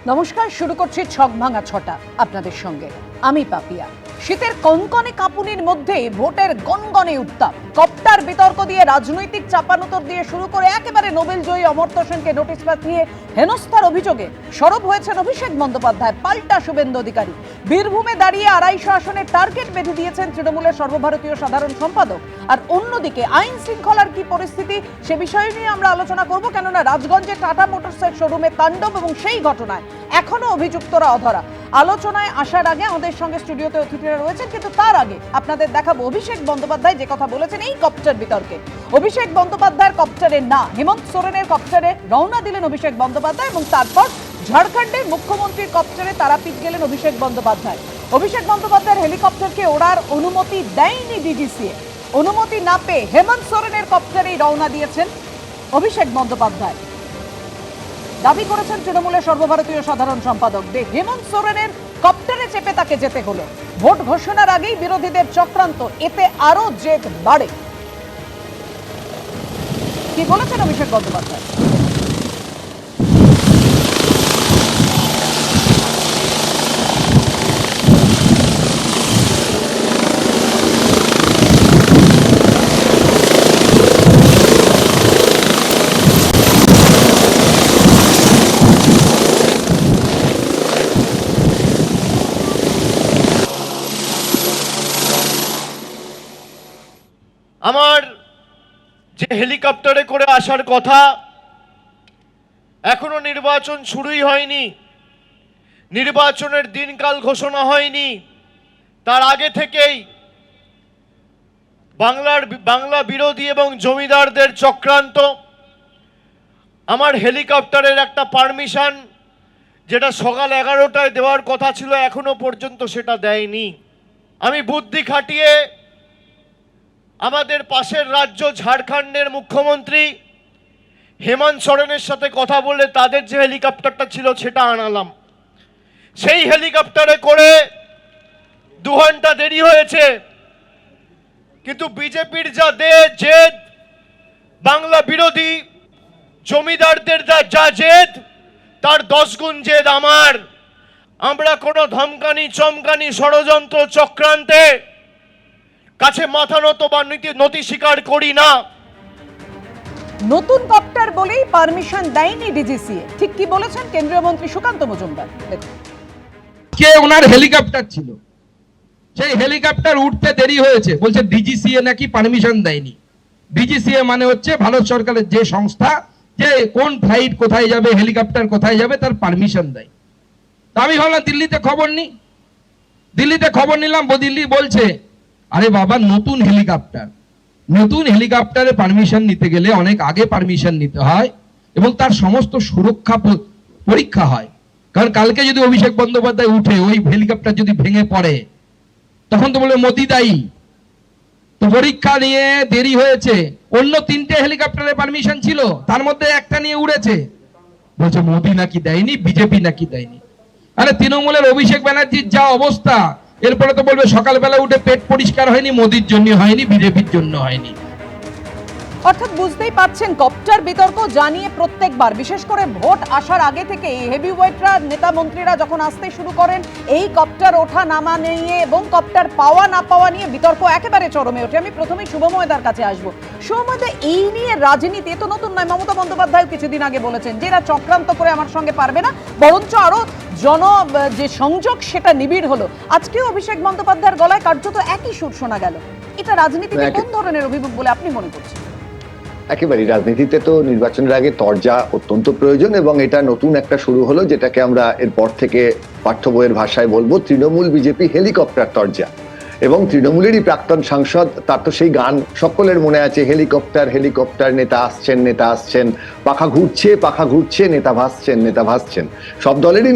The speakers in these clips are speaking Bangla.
নমস্কার, শুরু করছি ছক ভাঙা ছটা আপনাদের সঙ্গে। আমি পাপিয়া। শীতের কনকনে কাঁপুনির মধ্যে ভোটের গনগনে উত্তাপ, কপ্টার বিতর্ক দিয়ে রাজনৈতিক চাপানোতর দিয়ে শুরু করে একেবারে নোবেল জয়ী অমর্ত্য সেনকে নোটিশ পাঠিয়ে হেনস্থার অভিযোগে সরব হয়েছেন অভিষেক বন্দ্যোপাধ্যায়, পাল্টা শুভেন্দু অধিকারী। বীরভূমে দাঁড়িয়ে 250 আসনের টার্গেট বেঁধে দিয়েছেন তৃণমূলের সর্বভারতীয় সাধারণ সম্পাদক। আর অন্যদিকে আইন শৃঙ্খলার কি পরিস্থিতি সে বিষয় নিয়ে আমরা আলোচনা করব, কেননা রাজগঞ্জে টাটা মোটরসের শোরুমে তাণ্ডব এবং সেই ঘটনায় এখনো অভিযুক্তরা অধরা। আলোচনায় আসার আগে আমাদের সঙ্গে স্টুডিওতে অতিথিরা রয়েছেন, কিন্তু তার আগে আপনাদের দেখাবো অভিষেক বন্দ্যোপাধ্যায় যে কথা বলেছেন এই কপ্টার বিতর্কে। অভিষেক বন্দ্যোপাধ্যায়ের কপ্টারে না, হেমন্ত সোরেনের কপ্টারে রওনা দিলেন অভিষেক বন্দ্যোপাধ্যায় এবং তারপর ঝাড়খণ্ডের মুখ্যমন্ত্রীর কপ্টারে তারাপীঠ গেলেন অভিষেক বন্দ্যোপাধ্যায়। অভিষেক বন্দ্যোপাধ্যায়ের হেলিকপ্টারকে ওড়ার অনুমতি দেয়নি ডিজিসিএ। অনুমতি না পেয়ে হেমন্ত সোরেনের কপ্টারেই রওনা দিয়েছেন অভিষেক বন্দ্যোপাধ্যায়। দাবি করেছেন তৃণমূলের সর্বভারতীয় সাধারণ সম্পাদক যে হেমন্ত সোরেনের কপ্টারে চেপে তাকে যেতে হলো। ভোট ঘোষণার আগেই বিরোধীদের চক্রান্ত, এতে আরো জেদ বাড়ে। কি বলেছেন অভিষেক বন্দ্যোপাধ্যায়? আমার যে হেলিকপ্টারে করে আসার কথা, এখনো নির্বাচন শুরুই হয়নি, নির্বাচনের দিনকাল ঘোষণা হয়নি, তার আগে থেকেই বাংলা বিরোধী এবং জমিদারদের চক্রান্ত। আমার হেলিকপ্টারের একটা পারমিশন যেটা সকাল 11টায় দেওয়ার কথা ছিল, এখনো পর্যন্ত সেটা দেয়নি। আমি বুদ্ধি খাটিয়ে আমাদের পাশের রাজ্য ঝাড়খণ্ডের মুখ্যমন্ত্রী হেমন্ত সোরেনের সাথে কথা বলে তাদের যে হেলিকপ্টারটা ছিল সেটা আনালাম। সেই হেলিকপ্টারে করে 2 ঘন্টা দেরি হয়েছে, কিন্তু বিজেপির যা জেদ, বাংলা বিরোধী জমিদারদের যা জেদ, তার 10 গুণ জেদ আমার। আমরা কোনো ধমকানি চমকানি ষড়যন্ত্র চক্রান্তে কাছে মাথা নত বা নতি স্বীকার করি না। নতুন কপ্টার বলেই পারমিশন দেয়নি ডিজিসিএ, ঠিক কি বলেছেন কেন্দ্রীয় মন্ত্রী সুকান্ত মজুমদার। কে ওনার হেলিকপ্টার ছিল, সেই হেলিকপ্টার উঠতে দেরি হয়েছে, বলছে ডিজিসিএ নাকি পারমিশন দেয়নি। ডিজিসিএ মানে হচ্ছে ভারত সরকারের যে সংস্থা, যে কোন ফ্লাইট কোথায় যাবে, হেলিকপ্টার কোথায় যাবে তার পারমিশন দেয়। তা আমি ভাবলাম দিল্লিতে খবর নি, দিল্লিতে খবর নিলাম, দিল্লি বলছে আরে বাবা নতুন হেলিকপ্টারে পারমিশন নিতে গেলে অনেক আগে পারমিশন নিতে হয় এবং তার সমস্ত সুরক্ষা পরীক্ষা হয়। কারণ কালকে যদি অভিষেক বন্দ্যোপাধ্যায় উঠে ওই হেলিকপ্টার যদি ভেঙে পড়ে তখন তো বলে মোদি দায়ী। তো পরীক্ষা নিয়ে দেরি হয়েছে। অন্য 3টে হেলিকপ্টারের পারমিশন ছিল, তার মধ্যে একটা নিয়ে উড়েছে, বলছে মোদি নাকি দেয়নি, বিজেপি নাকি দেয়নি। আরে তৃণমূলের অভিষেক ব্যানার্জির যা অবস্থা, এরপরে তো বলবে সকালবেলা উঠে পেট পরিষ্কার হয়নি, মোদির জন্য হয়নি, বিজেপির জন্য হয়নি। অর্থাৎ বুঝতেই পাচ্ছেন কপ্টার বিতর্ক জানিয়ে প্রত্যেকবার, বিশেষ করে ভোট আসার আগে থেকে হেভিওয়েটরা নেতা মন্ত্রীরা যখন আসতে শুরু করেন, এই কপ্টার ওঠা নামা নিয়ে এবং কপ্টার পাওয়া না পাওয়া নিয়ে বিতর্ক একেবারে চরমে ওঠে। আমি প্রথমেই শুভময়দার কাছে আসবো। শুভময়দা, এই নিয়ে রাজনীতি এ তো নতুন নয়। মমতা বন্দ্যোপাধ্যায় কিছুদিন আগে বলেছেন যে এরা চক্রান্ত করে আমার সঙ্গে পারবে না, বরঞ্চ আরো যে সংযোগ সেটা নিবিড় হলো। আজকেও অভিষেক বন্দ্যোপাধ্যায়ের গলায় কার্যত একই সুর শোনা গেল। এটা রাজনীতিতে কোন ধরনের অভিযোগ বলে আপনি মনে করছেন? একেবারেই রাজনীতিতে তো নির্বাচনের আগে তরজা অত্যন্ত প্রয়োজন, এবং এটা নতুন একটা শুরু হলো, যেটাকে আমরা এরপর থেকে পাঠ্য বইয়ের ভাষায় বলবো তৃণমূল বিজেপি হেলিকপ্টার তরজা। এবং তৃণমূলেরই প্রাক্তন সাংসদ, তার তো সেই গান সকলের মনে আছে, হেলিকপ্টার হেলিকপ্টার নেতা আসছেন, পাখা ঘুরছে নেতা ভাসছেন। সব দলেরই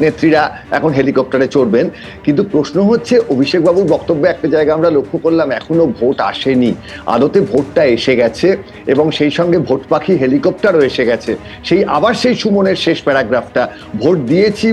নেত্রীরা এখন হেলিকপ্টারে চড়বেন। কিন্তু প্রশ্ন হচ্ছে, অভিষেকবাবুর বক্তব্যে একটা জায়গা আমরা লক্ষ্য করলাম, এখনো ভোট আসেনি, আদতে ভোটটা এসে গেছে এবং সেই সঙ্গে ভোট পাখি হেলিকপ্টারও এসে গেছে। সেই সুমনের শেষ প্যারাগ্রাফটা, ভোট দিয়েছিস,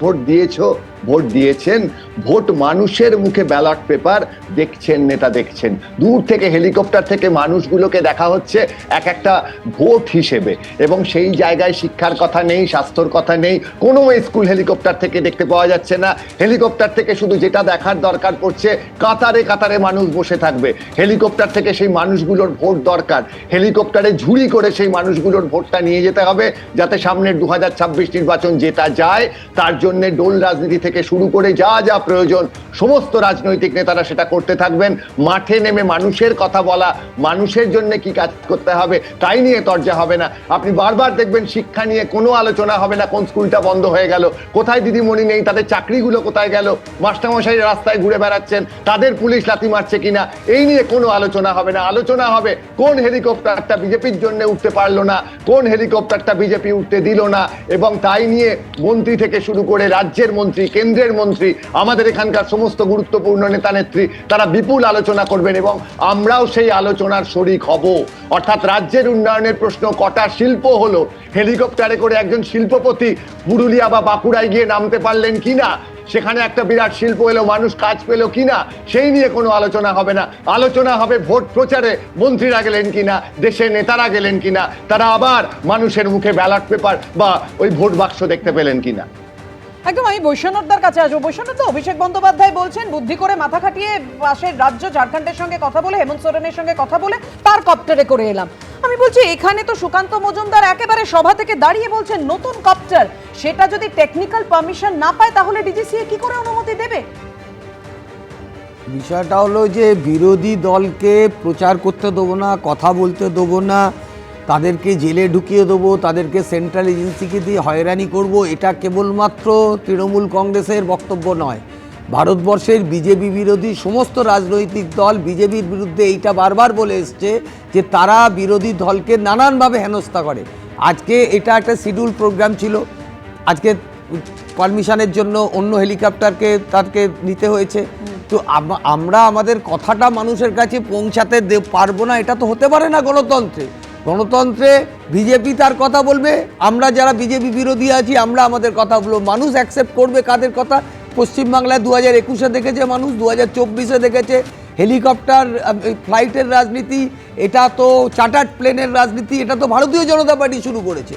ভোট দিয়েছো, ভোট দিয়েছেন, ভোট মানুষের মুখে, ব্যালট পেপার দেখছেন, নেতা দেখছেন। দূর থেকে হেলিকপ্টার থেকে মানুষগুলোকে দেখা হচ্ছে এক একটা ভোট হিসেবে, এবং সেই জায়গায় শিক্ষার কথা নেই, স্বাস্থ্যর কথা নেই, কোনো স্কুল হেলিকপ্টার থেকে দেখতে পাওয়া যাচ্ছে না। হেলিকপ্টার থেকে শুধু যেটা দেখার দরকার পড়ছে, কাতারে কাতারে মানুষ বসে থাকবে। হেলিকপ্টার থেকে সেই মানুষগুলোর ভোট দরকার, হেলিকপ্টারে ঝুড়ি করে সেই মানুষগুলোর ভোটটা নিয়ে যেতে হবে, যাতে সামনের 2026 নির্বাচন জেতা যায়। তার জন্য ডোল রাজনীতি থেকে শুরু করে যা যা প্রয়োজন সমস্ত রাজনৈতিক নেতারা সেটা করতে থাকবেন। মাঠে নেমে মানুষের কথা বলা, মানুষের জন্য কি কাজ করতে হবে তাই নিয়ে তর্জা হবে না। আপনি বারবার দেখবেন শিক্ষা নিয়ে কোনো আলোচনা হবে না, কোন স্কুলটা বন্ধ হয়ে গেল, কোথায় দিদিমণি নেই, তাদের চাকরিগুলো কোথায় গেল, মাস্টারমশাই রাস্তায় ঘুরে বেড়াচ্ছেন, তাদের পুলিশ লাথি মারছে কিনা, এই নিয়ে কোনো আলোচনা হবে না। আলোচনা হবে কোন হেলিকপ্টারটা বিজেপির জন্য উঠতে পারলো না, কোন হেলিকপ্টারটা বিজেপি উঠতে দিল না, এবং তাই নিয়ে মন্ত্রী থেকে শুরু করে রাজ্যের মন্ত্রী, কেন্দ্রের মন্ত্রী, আমাদের এখানকার সমস্ত গুরুত্বপূর্ণ নেতা নেত্রী, তারা বিপুল আলোচনা করবেন এবং আমরাও সেই আলোচনার শরিক হব। অর্থাৎ রাজ্যের উন্নয়নের প্রশ্ন, কটা শিল্প হলো, হেলিকপ্টারে করে একজন শিল্পপতি পুরুলিয়া বা বাঁকুড়ায় গিয়ে নামতে পারলেন কিনা, সেখানে একটা বিরাট শিল্প এলো, মানুষ কাজ পেল কিনা, সেই নিয়ে কোনো আলোচনা হবে না। আলোচনা হবে ভোট প্রচারে মন্ত্রীরা গেলেন কিনা, দেশের নেতারা গেলেন কিনা, তারা আবার মানুষের মুখে ব্যালট পেপার বা ওই ভোট বাক্স দেখতে পেলেন কিনা। একদম, আমি বৈশ্বনাথদার কাছে আসবো। বৈশ্বনাথ, অভিষেক বন্দ্যোপাধ্যায় বলছেন বুদ্ধি করে মাথা খাটিয়ে পাশের রাজ্য ঝাড়খণ্ডের সঙ্গে কথা বলে, হেমন্ত সোরেনের সঙ্গে কথা বলে তার কপ্টারে করে এলাম। আমি বলছি এখানে তো সুকান্ত মজুমদার একেবারে সভা থেকে দাঁড়িয়ে বলছেন নতুন কপ্টার, সেটা যদি টেকনিক্যাল পারমিশন না পায় তাহলে ডিজিসিএ কি করে অনুমতি দেবে? বিষয়টা হলো যে বিরোধী দলকে প্রচার করতে দেবো না, কথা বলতে দেবো না, তাদেরকে জেলে ঢুকিয়ে দেবো, তাদেরকে সেন্ট্রাল এজেন্সিকে দিয়ে হয়রানি করব, এটা কেবলমাত্র তৃণমূল কংগ্রেসের বক্তব্য নয়। ভারতবর্ষের বিজেপি বিরোধী সমস্ত রাজনৈতিক দল বিজেপির বিরুদ্ধে এইটা বারবার বলে এসছে যে তারা বিরোধী দলকে নানানভাবে হেনস্থা করে। আজকে এটা একটা শিডিউল প্রোগ্রাম ছিল, আজকে পারমিশনের জন্য অন্য হেলিকপ্টারকে তাকে নিতে হয়েছে। তো আমরা আমাদের কথাটা মানুষের কাছে পৌঁছাতে পারবো না, এটা তো হতে পারে না গণতন্ত্রে। গণতন্ত্রে বিজেপি তার কথা বলবে, আমরা যারা বিজেপি বিরোধী আছি আমরা আমাদের কথা বলবো, মানুষ অ্যাকসেপ্ট করবে কাদের কথা। পশ্চিমবাংলায় 2021-এ দেখেছে মানুষ, 2024-এ দেখেছে। হেলিকপ্টার ফ্লাইটের রাজনীতি, এটা তো চার্টার্ড প্লেনের রাজনীতি, এটা তো ভারতীয় জনতা পার্টি শুরু করেছে।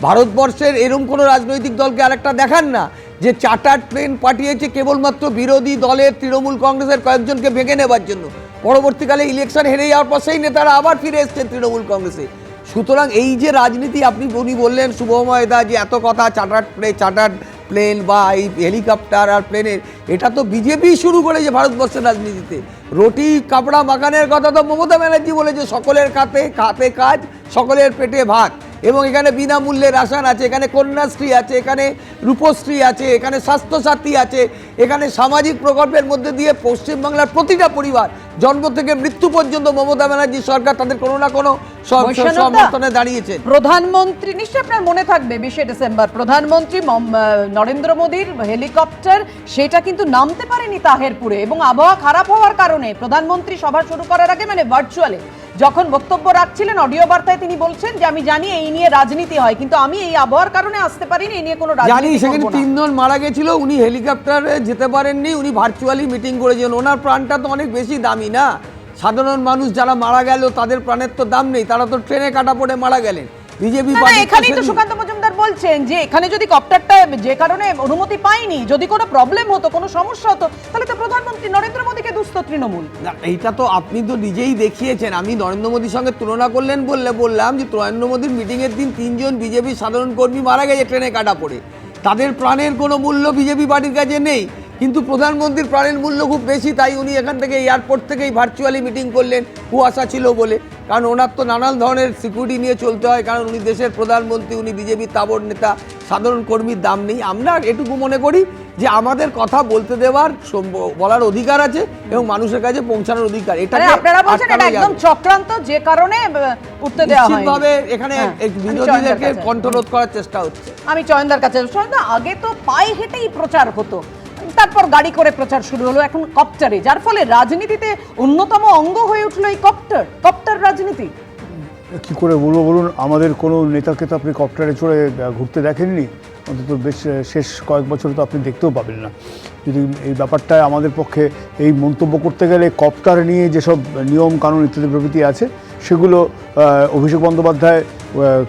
ভারতবর্ষের এরকম কোনো রাজনৈতিক দলকে আরেকটা দেখান না যে চার্টার্ড প্লেন পাঠিয়েছে কেবলমাত্র বিরোধী দলের তৃণমূল কংগ্রেসের কয়েকজনকে ভেঙে নেবার জন্য। পরবর্তীকালে ইলেকশন হেরে যাওয়ার পর সেই নেতারা আবার ফিরে এসছেন তৃণমূল কংগ্রেসে। সুতরাং এই যে রাজনীতি, উনি বললেন শুভময় দা যে এত কথা চার্টার্ড প্লেন বা এই হেলিকপ্টার আর প্লেনের, এটা তো বিজেপি শুরু করেছে ভারতবর্ষের রাজনীতিতে। রুটি কাপড়া মাখানের কথা তো মমতা ব্যানার্জি বলেছে, সকলের খাতে কাজ, সকলের পেটে ভাত। এবং এখানে বিনামূল্যে রাশন আছে, এখানে কন্যাশ্রী আছে, এখানে রূপশ্রী আছে, এখানে স্বাস্থ্যসাথী আছে, এখানে সামাজিক প্রকল্পের মধ্যে দিয়ে পশ্চিমবাংলার প্রতিটা পরিবার জন্ম থেকে মৃত্যু পর্যন্ত মমতা ব্যানার্জি সরকার তাদের কোনো না কোনো সমর্থনে দাঁড়িয়েছেন। প্রধানমন্ত্রী, নিশ্চয়ই আপনার মনে থাকবে 20শে ডিসেম্বর প্রধানমন্ত্রী নরেন্দ্র মোদীর হেলিকপ্টার সেটা কিন্তু নামতে পারেনি তাহেরপুরে, এবং আবহাওয়া খারাপ হওয়ার কারণে প্রধানমন্ত্রী সভা শুরু করার আগে মানে ভার্চুয়ালি যখন বক্তব্য রাখছিলেন অডিও বার্তায় তিনি বলছেন যে আমি জানি এই নিয়ে রাজনীতি হয়, কিন্তু আমি এই আবহাওয়ার কারণে আসতে পারিনি, এই নিয়ে কোনো জানি। সেখানে 3 জন মারা গেছিল, উনি হেলিকপ্টারে যেতে পারেননি, উনি ভার্চুয়ালি মিটিং করেছেন। ওনার প্রাণটা তো অনেক বেশি দামি না, সাধারণ মানুষ যারা মারা গেল তাদের প্রাণের তো দাম নেই, তারা তো ট্রেনে কাটা পড়ে মারা গেলেন। বিজেপি এখানেই তো সুকান্ত মজুমদার বলছেন যে এখানে যদি কপ্টারটা যে কারণে অনুমতি পায়নি, যদি কোনো প্রবলেম হতো, কোনো সমস্যা হতো, তাহলে তো প্রধানমন্ত্রী নরেন্দ্র মোদীকে দুস্থ তৃণমূল। এইটা তো আপনি তো নিজেই দেখিয়েছেন। আমি নরেন্দ্র মোদীর সঙ্গে তুলনা করলেন বললাম যে নরেন্দ্র মোদীর মিটিংয়ের দিন 3 জন বিজেপি সাধারণ কর্মী মারা গেছে ট্রেনে কাটা পড়ে, তাদের প্রাণের কোনো মূল্য বিজেপি পার্টির কাছে নেই, কিন্তু প্রধানমন্ত্রীর প্রাণের মূল্য খুব বেশি, তাই উনি এখান থেকে এয়ারপোর্ট থেকেই ভার্চুয়ালি মিটিং করলেন, কুয়াশা ছিল বলে। কারণ ওনার তো নানান ধরনের সিকিউরিটি নিয়ে চলতে হয়, কারণ উনি দেশের প্রধানমন্ত্রী, উনি বিজেপির তাবড় নেতা, সাধারণ কর্মীর দাম নেই। আমরা এটুকু মনে করি যে আমাদের কথা বলতে দেওয়ার বলার অধিকার আছে এবং মানুষের কাছে পৌঁছানোর অধিকার। এটা আপনারা বলছেন এটা একদম চক্রান্ত, যে কারণে উঠতে দেওয়া হয়। নিশ্চিতভাবে এখানে বিরোধীদেরকে কণ্ঠরোধ করার চেষ্টা হচ্ছে। আমি চয়নদার কাছে, চয়নদা আগে তো পায়ে হেঁটেই প্রচার হতো, তারপর গাড়ি করে প্রচার শুরু হলো, এখন কপ্টারে, যার ফলে রাজনীতিতে অন্যতম অঙ্গ হয়ে উঠলো এই কপ্টার রাজনীতি। কি করে বলবো বলুন, আমাদের কোনো নেতাকে তো আপনি কপ্টারে চড়ে ঘুরতে দেখেননি, অন্তত বেশ শেষ কয়েক বছর তো আপনি দেখতেও পাবেন না। যদি এই ব্যাপারটা আমাদের পক্ষে এই মন্তব্য করতে গেলে কপ্টার নিয়ে যেসব নিয়ম কানুন ইত্যাদি প্রভৃতি আছে সেগুলো অভিষেক বন্দ্যোপাধ্যায়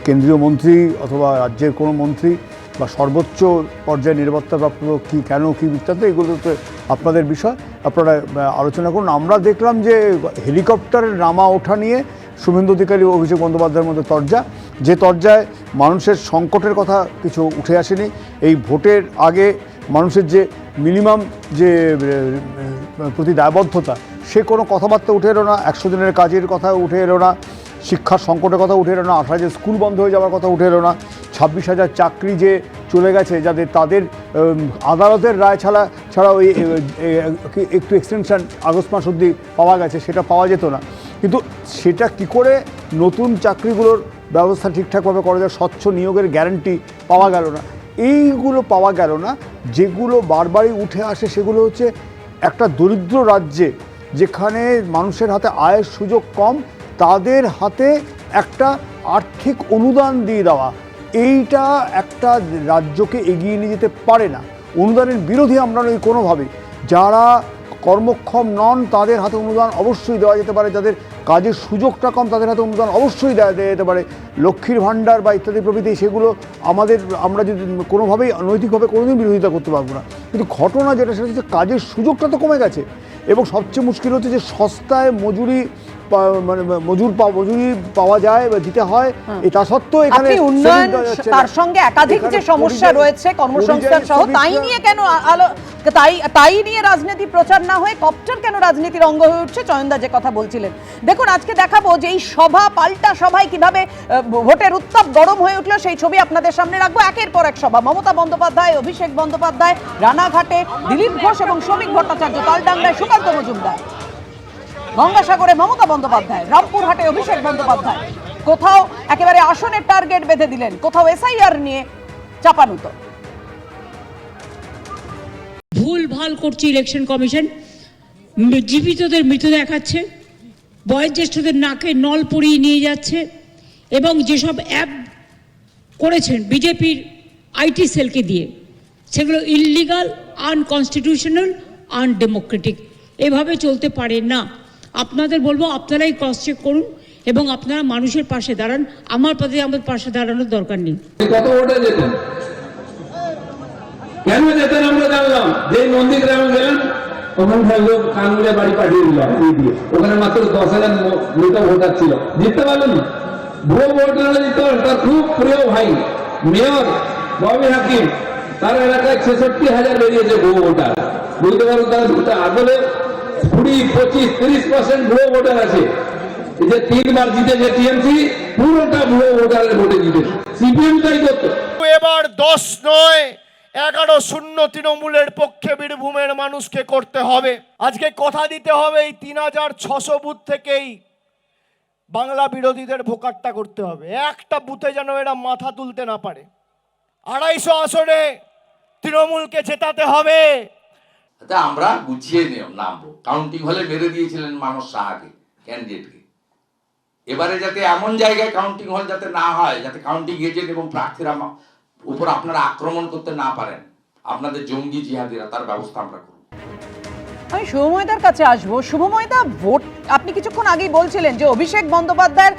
কেন্দ্রীয় মন্ত্রী অথবা রাজ্যের কোনো মন্ত্রী বা সর্বোচ্চ পর্যায়ে নিরাপত্তাপ্রাপ্ত কী কেন কী বৃত্তান্ত, এগুলো তো আপনাদের বিষয়, আপনারা আলোচনা করুন। আমরা দেখলাম যে হেলিকপ্টারের নামা ওঠা নিয়ে শুভেন্দু অধিকারী ও অভিষেক বন্দ্যোপাধ্যায়ের মধ্যে তরজা, যে তরজায় মানুষের সংকটের কথা কিছু উঠে আসেনি। এই ভোটের আগে মানুষের যে মিনিমাম যে প্রতি দায়বদ্ধতা, সে কোনো কথাবার্তা উঠে এলো না। 100 দিনের কাজের কথা উঠে এলো না, শিক্ষার সংকটের কথা উঠে এলো না, 18,000 স্কুল বন্ধ হয়ে যাওয়ার কথা উঠে এলো না, 26,000 চাকরি যে চলে গেছে যাদের, তাদের আদালতের রায় ছাড়া ওই একটু এক্সটেনশন আগস্ট মাস অবধি পাওয়া গেছে, সেটা পাওয়া যেত না। কিন্তু সেটা কি করে নতুন চাকরিগুলোর ব্যবস্থা ঠিকঠাকভাবে করা যায়, স্বচ্ছ নিয়োগের গ্যারান্টি পাওয়া গেল না। এইগুলো পাওয়া গেল না। যেগুলো বারবারই উঠে আসে সেগুলো হচ্ছে একটা দরিদ্র রাজ্যে যেখানে মানুষের হাতে আয়ের সুযোগ কম, তাদের হাতে একটা আর্থিক অনুদান দিয়ে দেওয়া, এইটা একটা রাজ্যকে এগিয়ে নিয়ে যেতে পারে না। অনুদানের বিরোধী আমরা নই কোনোভাবে। যারা কর্মক্ষম নন তাদের হাতে অনুদান অবশ্যই দেওয়া যেতে পারে, যাদের কাজের সুযোগটা কম তাদের হাতে অনুদান অবশ্যই দেওয়া যেতে পারে। লক্ষ্মীর ভাণ্ডার বা ইত্যাদি প্রভৃতি সেগুলো আমরা যদি কোনোভাবেই নৈতিকভাবে কোনোদিন বিরোধিতা করতে পারবো না। কিন্তু ঘটনা যেটা সেটা হচ্ছে কাজের সুযোগটা তো কমে গেছে, এবং সবচেয়ে মুশকিল হচ্ছে যে সস্তায় মজুরি মজুরি পাওয়া যায় বা দিতে হয়, এটা সত্ত্বেও এখানে উন্নয়ন তার সঙ্গে একাধিক যে সমস্যা রয়েছে কর্মসংস্থান সহ, তাই নিয়ে কেন তাই নিয়ে রাজনীতি প্রচার না হয়ে কপ্টার কেন রাজনীতির অঙ্গ হয়ে উঠছে? চয়নদা যে কথা বলছিলেন, দেখুন আজকে দেখাবো যে এই সভা পাল্টা সভায় কিভাবে ভোটের উত্তাপ গরম হয়ে উঠলো, সেই ছবি আপনাদের সামনে রাখবো। একের পর এক সভা, মমতা বন্দ্যোপাধ্যায়, অভিষেক বন্দ্যোপাধ্যায়, রানাঘাটে দিলীপ ঘোষ এবং শ্রমিক ভট্টাচার্য, তালডাংরায় সুকান্ত মজুমদার, গঙ্গাসাগরে মমতা বন্দ্যোপাধ্যায়, রামপুরহাটে অভিষেক বন্দ্যোপাধ্যায়। কোথাও একেবারে আসনের টার্গেট বেঁধে দিলেন, কোথাও এসআইআর নিয়ে চাপানুতো। ভুল ভাল করছে ইলেকশন কমিশন, জীবিতদের মৃত দেখাচ্ছে, বয়োজ্যেষ্ঠদের নাকে নল পরিয়ে নিয়ে যাচ্ছে, এবং যেসব অ্যাপ করেছেন বিজেপির আইটি সেলকে দিয়ে, সেগুলো ইললিগাল, আনকনস্টিটিউশনাল, আনডেমোক্রেটিক। এভাবে চলতে পারে না। আপনাদের বলবো আপনারাই ক্রস চেক করুন এবং আপনারা মানুষের পাশে দাঁড়ান। আমাদের পাশে দাঁড়ানোর দরকার নেই। কত ভোটে যেতেন, কেন যেতেন আমরা জানলাম। যে নন্দীগ্রামে গেলেন ওখানকার লোক কানুনে বাড়ি পাঠিয়ে দিল, ওখানে মাত্র 10,000 মৃত ভোটার ছিল, জিততে পারলেন না। ভুয়ো ভোটাররা জিততে পারেন। তার খুব প্রিয় ভাই মেয়র ববি হাকিম, তার এলাকায় 66,000 বেরিয়েছে ভুয়ো ভোটার। বুঝতে পারেন তার আসলে 20, 25, 30% ভুয়ো ভোটার আছে। এই যে 3 বার জিতেছে টিএমসি, পুরোটা ভুয়ো ভোটারের ভোটে জিতেছে। সিপিএম তাই করতো। এবার 10 নয় 11-0 তৃণমূলের পক্ষে বীরভূমের মানুষকে করতে হবে। আজকে কথা দিতে হবে এই 3,600 বুথ থেকেই বাংলা বিরোধীদের ভোকাট্টা করতে হবে। একটা বুথে যেন এরা মাথা তুলতে না পারে। 250 আসনে তৃণমূলকে জেতাতে হবে। আমরা গুছিয়ে নামবো। কাউন্টিং হলে মেরে দিয়েছিলেন মানস সাহাকে, ক্যান্ডিডেটকে। এবারে যাতে এমন জায়গায় কাউন্টিং হল যাতে না হয়, যাতে কাউন্টিং এজেন্ট এবং প্রার্থীরা উপর আপনারা আক্রমণ করতে না পারেন, আপনাদের জঙ্গি জিহাদিরা, তার ব্যবস্থা আমরা করব। আমি শুভময়দার কাছে আসবো। শুভময়দা, ভোট আপনি কিছুক্ষণ আগেই বলছিলেন যে অভিষেক বন্দ্যোপাধ্যায়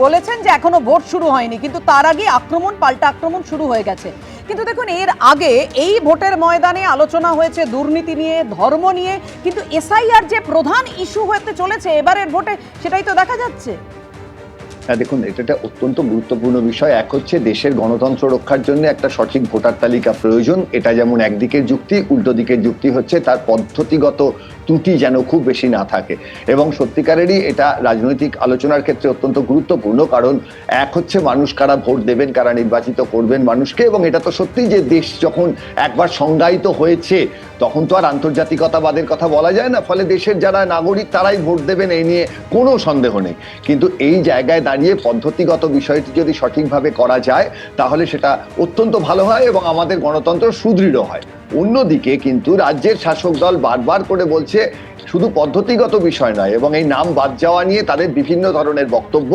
বলেছেন যে এখনো ভোট শুরু হয়নি, কিন্তু তার আগে পাল্টা আক্রমণ শুরু হয়ে গেছে। কিন্তু দেখুন, এর আগে এই ভোটের ময়দানে আলোচনা হয়েছে দুর্নীতি নিয়ে, ধর্ম নিয়ে, কিন্তু এসআইআর যে প্রধান ইস্যু হতে চলেছে এবারের ভোটে, সেটাই তো দেখা যাচ্ছে। হ্যাঁ, দেখুন, এটা একটা অত্যন্ত গুরুত্বপূর্ণ বিষয়। এক হচ্ছে দেশের গণতন্ত্র রক্ষার জন্য একটা সঠিক ভোটার তালিকা প্রয়োজন। এটা যেমন একদিকের যুক্তি, উল্টো দিকের যুক্তি হচ্ছে তার পদ্ধতিগত ত্রুটি যেন খুব বেশি না থাকে। এবং সত্যিকারেরই এটা রাজনৈতিক আলোচনার ক্ষেত্রে অত্যন্ত গুরুত্বপূর্ণ। কারণ এক হচ্ছে মানুষ কারা ভোট দেবেন, কারা নির্বাচিত করবেন মানুষকে, এবং এটা তো সত্যি যে দেশ যখন একবার সংজ্ঞায়িত হয়েছে তখন তো আর আন্তর্জাতিকতাবাদের কথা বলা যায় না। ফলে দেশের যারা নাগরিক তারাই ভোট দেবেন, এই নিয়ে কোনো সন্দেহ নেই। কিন্তু এই জায়গায় দাঁড়িয়ে পদ্ধতিগত বিষয়টি যদি সঠিকভাবে করা যায় তাহলে সেটা অত্যন্ত ভালো হয় এবং আমাদের গণতন্ত্র সুদৃঢ় হয়। অন্যদিকে কিন্তু রাজ্যের শাসক দল বারবার করে বলছে শুধু পদ্ধতিগত বিষয় নয়, এবং এই নাম বাদ যাওয়া নিয়ে তাদের বিভিন্ন ধরনের বক্তব্য,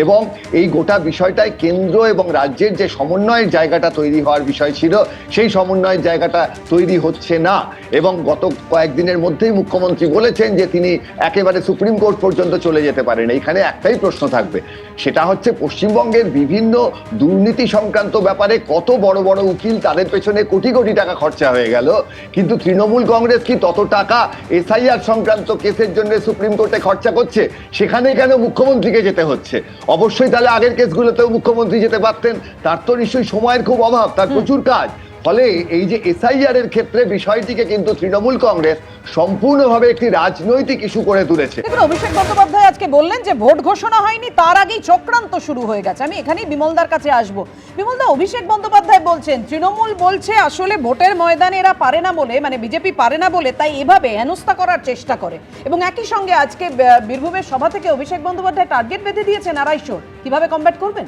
এবং এই গোটা বিষয়টায় কেন্দ্র এবং রাজ্যের যে সমন্বয়ের জায়গাটা তৈরি হওয়ার বিষয় ছিল সেই সমন্বয়ের জায়গাটা তৈরি হচ্ছে না। এবং গত কয়েকদিনের মধ্যেই মুখ্যমন্ত্রী বলেছেন যে তিনি একেবারে সুপ্রিম কোর্ট পর্যন্ত চলে যেতে পারেন। এইখানে একটাই প্রশ্ন থাকবে, সেটা হচ্ছে পশ্চিমবঙ্গের বিভিন্ন দুর্নীতি সংক্রান্ত ব্যাপারে কত বড় বড় উকিল, তাদের পেছনে কোটি কোটি টাকা খরচা হয়ে গেল, কিন্তু তৃণমূল কংগ্রেস কি তত টাকা এসআইআর সংক্রান্ত কেসের জন্য সুপ্রিম কোর্টে খরচা করছে? সেখানে কেন মুখ্যমন্ত্রীকে যেতে হচ্ছে? অবশ্যই তাহলে আগের কেসগুলোতেও মুখ্যমন্ত্রী যেতে পারতেন, তার তো নিশ্চয়ই সময়ের খুব অভাব, তার প্রচুর কাজ। ফলে এই যে এসআইআর এর ক্ষেত্রে বিষয়টিকে কিন্তু তৃণমূল কংগ্রেস সম্পূর্ণভাবে একটি রাজনৈতিক ইস্যু করে তুলেছে। দেখুন, অভিষেক বন্দ্যোপাধ্যায় আজকে বললেন যে ভোট ঘোষণা হয়নি, তার আগেই চক্রান্ত শুরু হয়ে গেছে। আমি এখানেই বিমলদার কাছে আসবো। বিমলদা, অভিষেক বন্দ্যোপাধ্যায় বলছেন তৃণমূল বলছে আসলে ভোটের ময়দানে এরা পারে না বলে, মানে বিজেপি পারে না বলে তাই এভাবে হেনস্থা করার চেষ্টা করে, এবং একই সঙ্গে আজকে বীরভূমের সভা থেকে অভিষেক বন্দ্যোপাধ্যায় টার্গেট বেঁধে দিয়েছেন 250। কিভাবে কমব্যাট করবেন?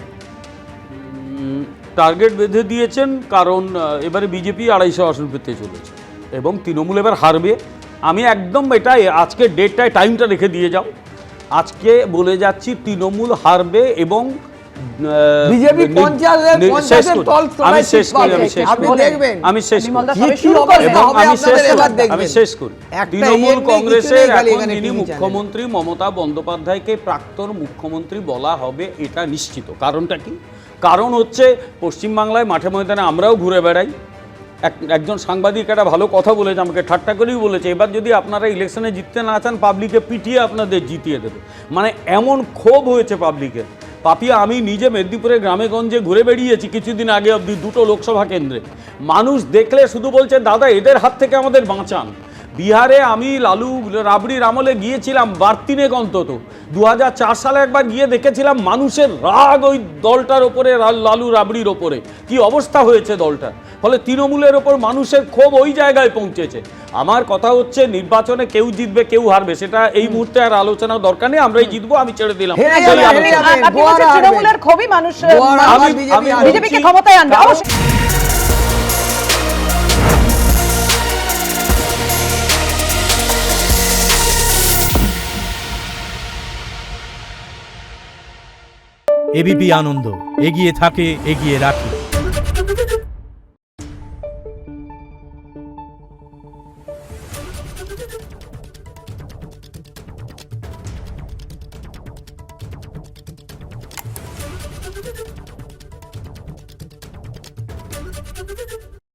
টার্গেট বেঁধে দিয়েছেন কারণ এবারে বিজেপি 250 আসন পেতে চলেছে এবং তৃণমূল এবার হারবে। আমি একদম এটাই আজকে ডেটটায় টাইমটা রেখে দিয়ে যাও, আজকে বলে যাচ্ছি তৃণমূল হারবে এবং বিজেপি 50-এর তল আমি শেষ করি তৃণমূল কংগ্রেসের এখন যিনি মুখ্যমন্ত্রী মমতা বন্দ্যোপাধ্যায়কে প্রাক্তন মুখ্যমন্ত্রী বলা হবে এটা নিশ্চিত। কারণটা কি? কারণ হচ্ছে পশ্চিমবাংলায় মাঠে ময়দানে আমরাও ঘুরে বেড়াই। একজন সাংবাদিক একটা ভালো কথা বলেছে, আমাকে ঠাট্টা করেই বলেছে, এবার যদি আপনারা ইলেকশনে জিততে না চান পাবলিকে পিটিয়ে আপনাদের জিতিয়ে দেবে। মানে এমন ক্ষোভ হয়েছে পাবলিকের। পাপিয়া, আমি নিজে মেদিনীপুরের গ্রামে গঞ্জে ঘুরে বেরিয়েছি কিছুদিন আগে অবধি 2টো লোকসভা কেন্দ্রে। মানুষ দেখলে শুধু বলছে দাদা এদের হাত থেকে আমাদের বাঁচান। বিহারে আমি লালু রাবড়ির আমলে গিয়েছিলাম বার্তিনেক অন্তত, 2004 সালে একবার গিয়ে দেখেছিলাম মানুষের রাগ ওই দলটার ওপরে, লালু রাবড়ির ওপরে কি অবস্থা হয়েছে দলটার। ফলে তৃণমূলের ওপর মানুষের ক্ষোভ ওই জায়গায় পৌঁছেছে। আমার কথা হচ্ছে নির্বাচনে কেউ জিতবে কেউ হারবে সেটা এই মুহূর্তে আর আলোচনা দরকার নেই, আমরাই জিতবো, আমি ছেড়ে দিলাম। তৃণমূলের ক্ষোভই মানুষ বিজেপিকে ক্ষমতায় আনবে। এবিপি আনন্দ, এগিয়ে থাকে, এগিয়ে রাখে।